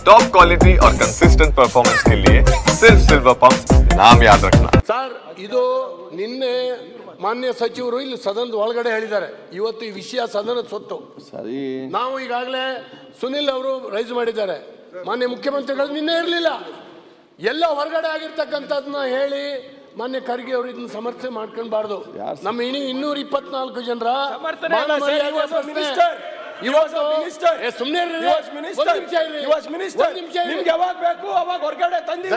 Top quality और consistent performance के लिए सिर्फ सिल्वर पंप नाम याद रखना। सर ಇದು ನಿನ್ನೆ ಮಾನ್ಯ ಸಚಿವರು ಇಲ್ಲಿ ಸದನದ ಒಳಗಡೆ ಹೇಳಿದ್ದಾರೆ, ಇವತ್ತು ಈ ವಿಷಯ ಸದನದ ಸೊತ್ತು. ಸರಿ, ನಾವು ಈಗಾಗಲೇ ಸುನಿಲ್ ಅವರು ರೈಸ್ ಮಾಡಿದ್ದಾರೆ, ಮಾನ್ಯ ಮುಖ್ಯಮಂತ್ರಿಗಳು ನಿನ್ನೆ ಇರಲಿಲ್ಲ, ಎಲ್ಲ ಹೊರಗಡೆ ಆಗಿರ್ತಕ್ಕಂಥದ್ದನ್ನ ಹೇಳಿ ಮಾನ್ಯ ಖರ್ಗೆ ಅವರು ಇದನ್ನ ಸಮರ್ಥನೆ ಮಾಡ್ಕೊಳ್ಬಾರ್ದು. ನಮ್ಮ 224 ಜನರ ಇವತ್ತು ಸುಮ್ಮನೆ ನಿಮ್ಗೆ ಯಾವಾಗ ಬೇಕು ಅವಾಗ ಹೊರಗಡೆ ತಂದಿ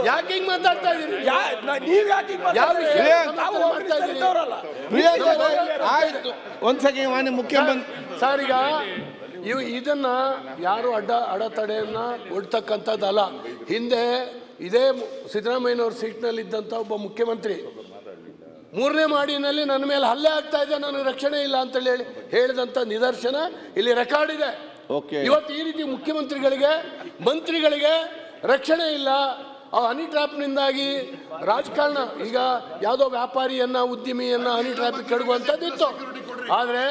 ಯಾಕೆ ಹಿಂಗ್ ಮಾತಾಡ್ತಾ ಇದೀರಿ? ನೀವ್ ಯಾಕೆ ಒಂದ್ ಸೆಕೆಂಡ್ ಮಾನ್ಯ ಮುಖ್ಯಮಂತ್ರಿ ಸರ್, ಈಗ ಇದನ್ನ ಯಾರು ಅಡೆತಡೆಯನ್ನ ಒಡ್ತಕ್ಕಂಥದ್ದಲ್ಲ. ಹಿಂದೆ ಇದೇ ಸಿದ್ದರಾಮಯ್ಯನವ್ರ ಸೀಟ್ನಲ್ಲಿ ಇದ್ದಂಥ ಒಬ್ಬ ಮುಖ್ಯಮಂತ್ರಿ 3ನೇ ಮಾಡಿನಲ್ಲಿ ನನ್ನ ಮೇಲೆ ಹಲ್ಲೆ ಆಗ್ತಾ ಇದೆ, ನನಗೆ ರಕ್ಷಣೆ ಇಲ್ಲ ಅಂತೇಳಿ ಹೇಳಿದಂಥ ನಿದರ್ಶನ ಇಲ್ಲಿ ರೆಕಾರ್ಡ್ ಇದೆ. ಇವತ್ತು ಈ ರೀತಿ ಮುಖ್ಯಮಂತ್ರಿಗಳಿಗೆ ಮಂತ್ರಿಗಳಿಗೆ ರಕ್ಷಣೆ ಇಲ್ಲ. ಆ ಹನಿ ಟ್ರ್ಯಾಪ್ನಿಂದಾಗಿ ರಾಜಕಾರಣ, ಈಗ ಯಾವುದೋ ವ್ಯಾಪಾರಿಯನ್ನ ಉದ್ಯಮಿಯನ್ನ ಹನಿ ಟ್ರ್ಯಾಪಿಗೆ ಕೆಡಗುವಂಥದ್ದಿತ್ತು. ಆದರೆ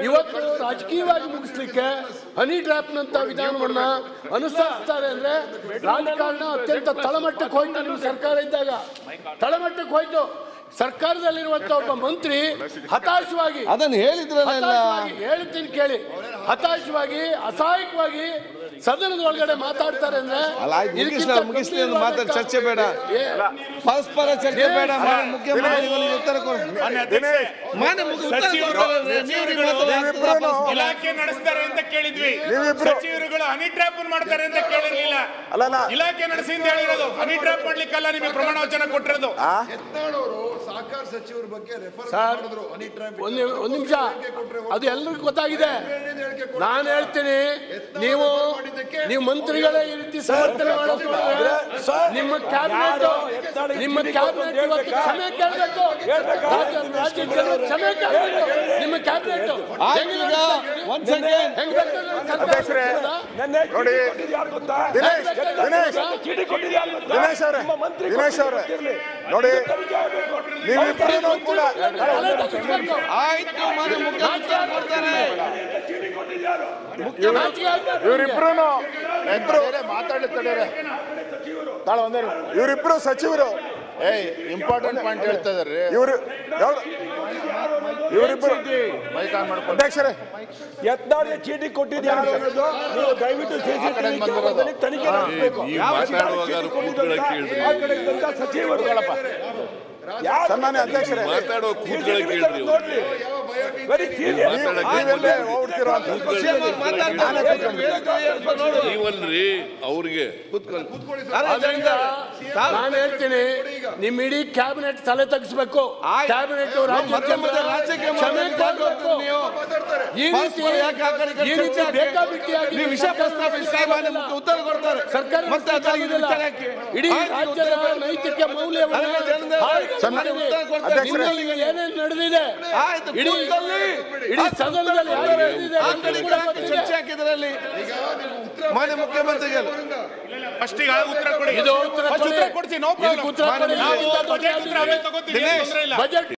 ಇವತ್ತು ರಾಜಕೀಯವಾಗಿ ಮುಗಿಸ್ಲಿಕ್ಕೆ ಹನಿ ಟ್ರ್ಯಾಪ್ನಂತ ವಿಧಾನವನ್ನ ಅನುಸರಿಸ್ತಾರೆ ಅಂದ್ರೆ ರಾಜಕಾರಣ ಅತ್ಯಂತ ತಳಮಟ್ಟಕ್ಕೆ ಹೋಯ್ತು. ನಿಮ್ಮ ಸರ್ಕಾರ ಇದ್ದಾಗ ತಳಮಟ್ಟಕ್ಕೆ ಹೋಯ್ತು. ಸರ್ಕಾರದಲ್ಲಿರುವಂತ ಒಬ್ಬ ಮಂತ್ರಿ ಹತಾಶವಾಗಿ ಅದನ್ನು ಹೇಳ್ತೀನಿ ಕೇಳಿ, ಹತಾಶವಾಗಿ ಅಸಹಾಯಕವಾಗಿ ಸದನದ ಒಳಗಡೆ ಮಾತಾಡ್ತಾರೆ ಅಂದ್ರೆ ಮಾತಾಡಿ ಚರ್ಚೆ ಬೇಡ, ಪರಸ್ಪರ ಚರ್ಚೆ ಬೇಡ. ಮುಖ್ಯಮಂತ್ರಿಗಳಿಗೆ ಉತ್ತರ ಇಲಾಖೆ ನಡೆಸ್ತಾರೆ ಅಂತ ಕೇಳಿದ್ವಿ, ಸಚಿವರುಗಳು ಹನಿ ಟ್ರ್ಯಾಪ್ ಮಾಡ್ತಾರೆ ಅಂತ ಕೇಳಿರ್ಲಿಲ್ಲ. ಇಲಾಖೆ ನಡೆಸಿ ಅಂತ ಹೇಳಿರೋದು, ಹನಿ ಟ್ರ್ಯಾಪ್ ಮಾಡ್ಲಿಕ್ಕಲ್ಲ ನಿಮಗೆ ಪ್ರಮಾಣ ವಚನ ಕೊಟ್ಟಿರೋದು. ಸಹಕಾರ ಸಚಿವರ ಬಗ್ಗೆ ಒಂದು ನಿಮಿಷ, ಅದು ಎಲ್ಲರಿಗೂ ಗೊತ್ತಾಗಿದೆ. ನಾನು ಹೇಳ್ತೀನಿ, ನೀವು ಮಂತ್ರಿಗಳೇ ಈ ರೀತಿ ಸಮರ್ಥನೆ ಮಾಡೋದು, ನಿಮ್ಮ ಕ್ಯಾಬಿನೆಟ್ ಇವತ್ತು ಕ್ಷಮೆ ಕೇಳಬೇಕು, ರಾಜ್ಯ ಜನ ಕ್ಷಮೆ ಕೇಳಬೇಕು. ನಿಮ್ಮ ಕ್ಯಾಬಿನೆಟ್ ದಿನೇಶ್ ಅವರೇ ನೋಡಿ, ನೀವಿಬ್ರು ಕೂಡ ಇವರಿಬ್ರು ಸಚಿವರು ಇಂಪಾರ್ಟೆಂಟ್ ಪಾಯಿಂಟ್ ಹೇಳ್ತಾ ಇದಾರೆ. ಇವರಿಬ್ರು ಅಧ್ಯಕ್ಷರೇ, ಯತ್ನಾಳ್ ಚೀಟಿ ಕೊಟ್ಟಿದ್ದಾರೆ, ನೀವು ದಯವಿಟ್ಟು ತನಿಖೆ ಸಚಿವರು ಸನ್ಮಾನ್ಯ ಅಧ್ಯಕ್ಷರೇ, ಮಾತಾಡೋ ಕೂತ್ಕೊಳ್ಳಿ ಕೇಳ್ರಿ. ನೀವಲ್ರಿ ಅವ್ರಿಗೆ ನಾನು ಹೇಳ್ತೀನಿ, ನಿಮ್ ಇಡೀ ಕ್ಯಾಬಿನೆಟ್ ತಲೆ ತಗ್ಸ್ಬೇಕು. ಕ್ಯಾಬಿನೆಟ್ ಈ ರೀತಿ ಬೇಕಾಬಿಟ್ಟಿಯಾಗಿ ಉತ್ತರ ಕೊಡ್ತಾರೆ ಸರ್ಕಾರ ಇಡೀ ರಾಜ್ಯದ ನೈತಿಕ ಮೌಲ್ಯವನ್ನು ಏನೇನು ನಡೆದಿದೆ ಇಡೀ ಸದನದಲ್ಲಿ ಚರ್ಚೆ ಹಾಕಿದ್ರಲ್ಲಿ ಮಾನ್ಯ ಮುಖ್ಯಮಂತ್ರಿಗಳು ಫಸ್ಟಿಗೆ ಉತ್ತರ ಕೊಡಿ. ಇದು ಉತ್ತರ ಕೊಡಿ. ಕೊಡ್ತೀನಿ, ನೋ ಪ್ರಾಬ್ಲಮ್. ಬಜೆಟ್